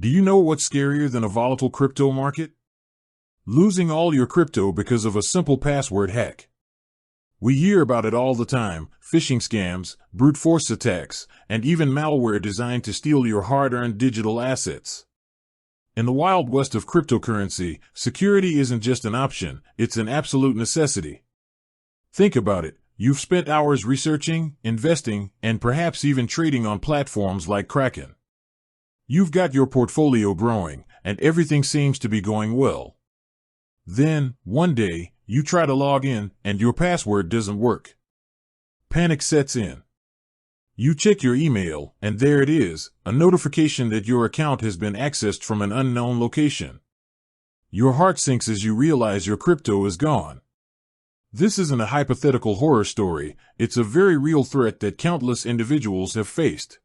Do you know what's scarier than a volatile crypto market? Losing all your crypto because of a simple password hack. We hear about it all the time: phishing scams, brute force attacks, and even malware designed to steal your hard-earned digital assets. In the Wild West of cryptocurrency, security isn't just an option, it's an absolute necessity. Think about it. You've spent hours researching, investing, and perhaps even trading on platforms like Kraken. You've got your portfolio growing, and everything seems to be going well. Then, one day, you try to log in, and your password doesn't work. Panic sets in. You check your email, and there it is, a notification that your account has been accessed from an unknown location. Your heart sinks as you realize your crypto is gone. This isn't a hypothetical horror story, it's a very real threat that countless individuals have faced.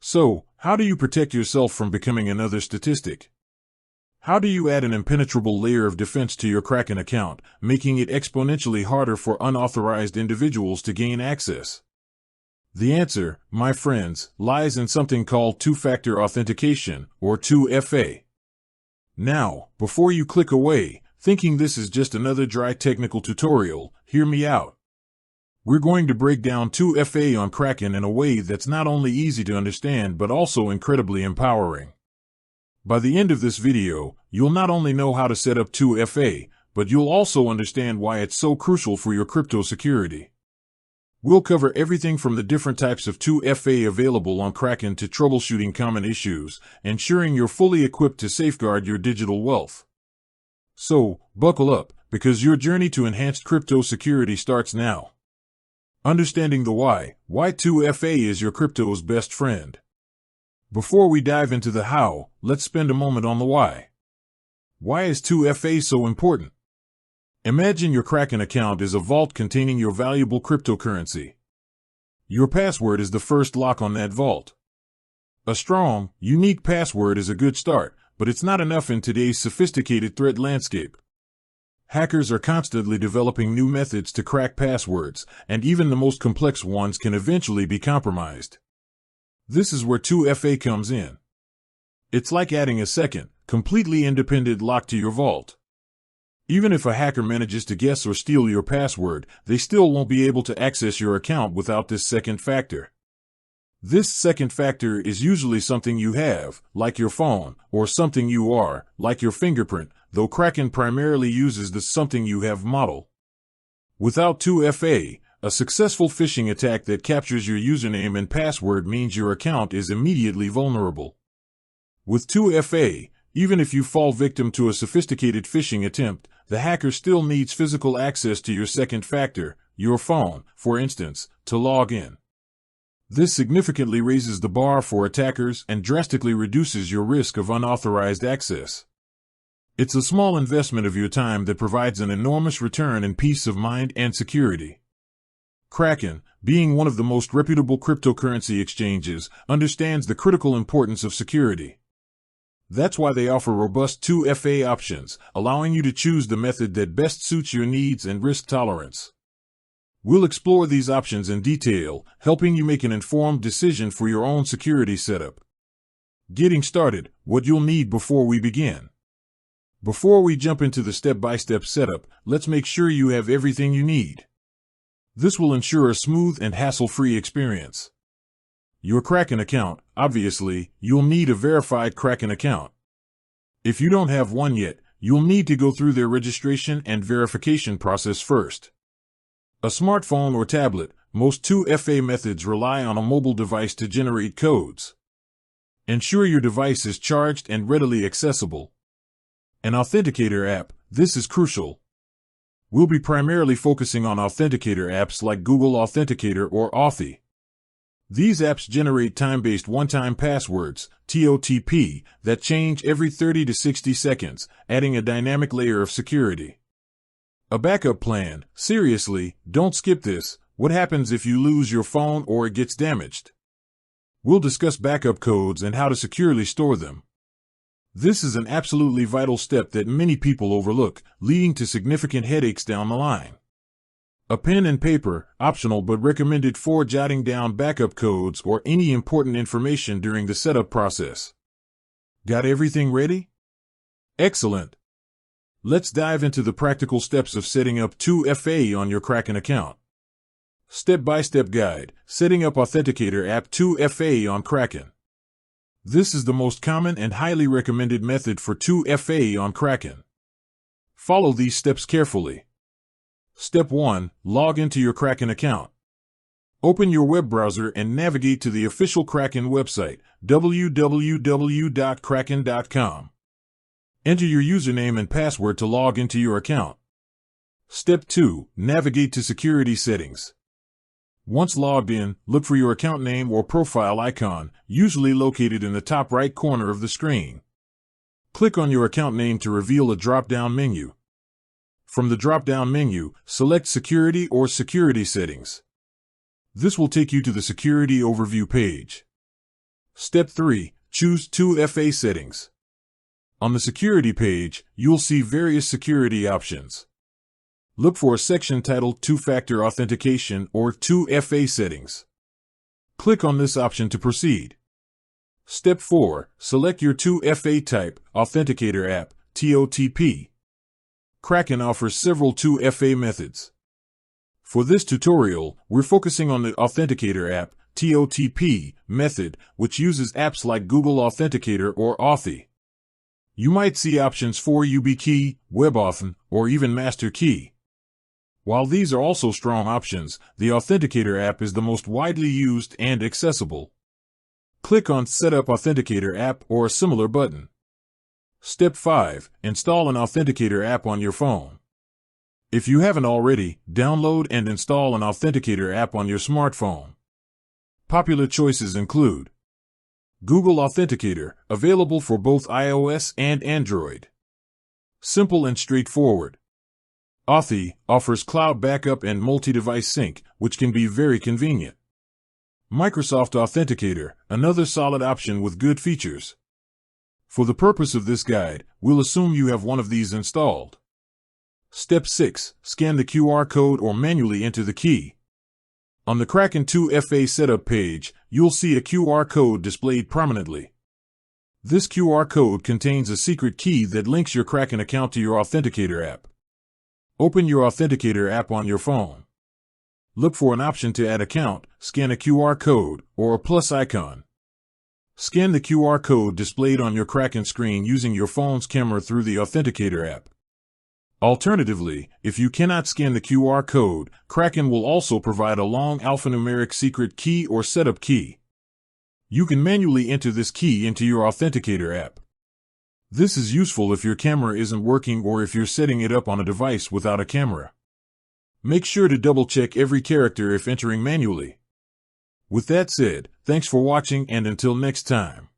So, how do you protect yourself from becoming another statistic? How do you add an impenetrable layer of defense to your Kraken account, making it exponentially harder for unauthorized individuals to gain access? The answer, my friends, lies in something called two-factor authentication, or 2FA. Now, before you click away, thinking this is just another dry technical tutorial, hear me out. We're going to break down 2FA on Kraken in a way that's not only easy to understand but also incredibly empowering. By the end of this video, you'll not only know how to set up 2FA, but you'll also understand why it's so crucial for your crypto security. We'll cover everything from the different types of 2FA available on Kraken to troubleshooting common issues, ensuring you're fully equipped to safeguard your digital wealth. So, buckle up, because your journey to enhanced crypto security starts now. Understanding the why 2FA is your crypto's best friend. Before we dive into the how, let's spend a moment on the why. Why is 2FA so important? Imagine your Kraken account is a vault containing your valuable cryptocurrency. Your password is the first lock on that vault. A strong, unique password is a good start, but it's not enough in today's sophisticated threat landscape. Hackers are constantly developing new methods to crack passwords, and even the most complex ones can eventually be compromised. This is where 2FA comes in. It's like adding a second, completely independent lock to your vault. Even if a hacker manages to guess or steal your password, they still won't be able to access your account without this second factor. This second factor is usually something you have, like your phone, or something you are, like your fingerprint, though Kraken primarily uses the something you have model. Without 2FA, a successful phishing attack that captures your username and password means your account is immediately vulnerable. With 2FA, even if you fall victim to a sophisticated phishing attempt, the hacker still needs physical access to your second factor, your phone, for instance, to log in. This significantly raises the bar for attackers and drastically reduces your risk of unauthorized access. It's a small investment of your time that provides an enormous return in peace of mind and security. Kraken, being one of the most reputable cryptocurrency exchanges, understands the critical importance of security. That's why they offer robust 2FA options, allowing you to choose the method that best suits your needs and risk tolerance. We'll explore these options in detail, helping you make an informed decision for your own security setup. Getting started, what you'll need before we begin. Before we jump into the step-by-step setup, let's make sure you have everything you need. This will ensure a smooth and hassle-free experience. Your Kraken account, obviously, you'll need a verified Kraken account. If you don't have one yet, you'll need to go through their registration and verification process first. A smartphone or tablet, most 2FA methods rely on a mobile device to generate codes. Ensure your device is charged and readily accessible. An authenticator app, this is crucial. We'll be primarily focusing on authenticator apps like Google Authenticator or Authy. These apps generate time-based one-time passwords, TOTP, that change every 30 to 60 seconds, adding a dynamic layer of security. A backup plan, seriously, don't skip this. What happens if you lose your phone or it gets damaged? We'll discuss backup codes and how to securely store them. This is an absolutely vital step that many people overlook, leading to significant headaches down the line. A pen and paper, optional but recommended for jotting down backup codes or any important information during the setup process. Got everything ready? Excellent. Let's dive into the practical steps of setting up 2FA on your Kraken account. Step-by-step guide, setting up Authenticator app 2FA on Kraken. This is the most common and highly recommended method for 2FA on Kraken. Follow these steps carefully. Step 1. Log into your Kraken account. Open your web browser and navigate to the official Kraken website, www.kraken.com. Enter your username and password to log into your account. Step 2. Navigate to security settings. Once logged in, look for your account name or profile icon, usually located in the top right corner of the screen. Click on your account name to reveal a drop-down menu. From the drop-down menu, select Security or Security Settings. This will take you to the Security Overview page. Step 3. Choose 2FA settings. On the security page, you'll see various security options. Look for a section titled Two-Factor Authentication or 2FA Settings. Click on this option to proceed. Step 4. Select your 2FA type, Authenticator app, TOTP. Kraken offers several 2FA methods. For this tutorial, we're focusing on the Authenticator app, TOTP, method, which uses apps like Google Authenticator or Authy. You might see options for YubiKey, WebAuthn, or even Master Key. While these are also strong options, the Authenticator app is the most widely used and accessible. Click on Set up Authenticator app or a similar button. Step 5. Install an Authenticator app on your phone. If you haven't already, download and install an Authenticator app on your smartphone. Popular choices include Google Authenticator, available for both iOS and Android. Simple and straightforward. Authy offers cloud backup and multi-device sync, which can be very convenient. Microsoft Authenticator, another solid option with good features. For the purpose of this guide, we'll assume you have one of these installed. Step 6. Scan the QR code or manually enter the key. On the Kraken 2FA setup page, you'll see a QR code displayed prominently. This QR code contains a secret key that links your Kraken account to your Authenticator app. Open your Authenticator app on your phone. Look for an option to add account, scan a QR code, or a plus icon. Scan the QR code displayed on your Kraken screen using your phone's camera through the Authenticator app. Alternatively, if you cannot scan the QR code, Kraken will also provide a long alphanumeric secret key or setup key. You can manually enter this key into your Authenticator app. This is useful if your camera isn't working or if you're setting it up on a device without a camera. Make sure to double-check every character if entering manually. With that said, thanks for watching and until next time.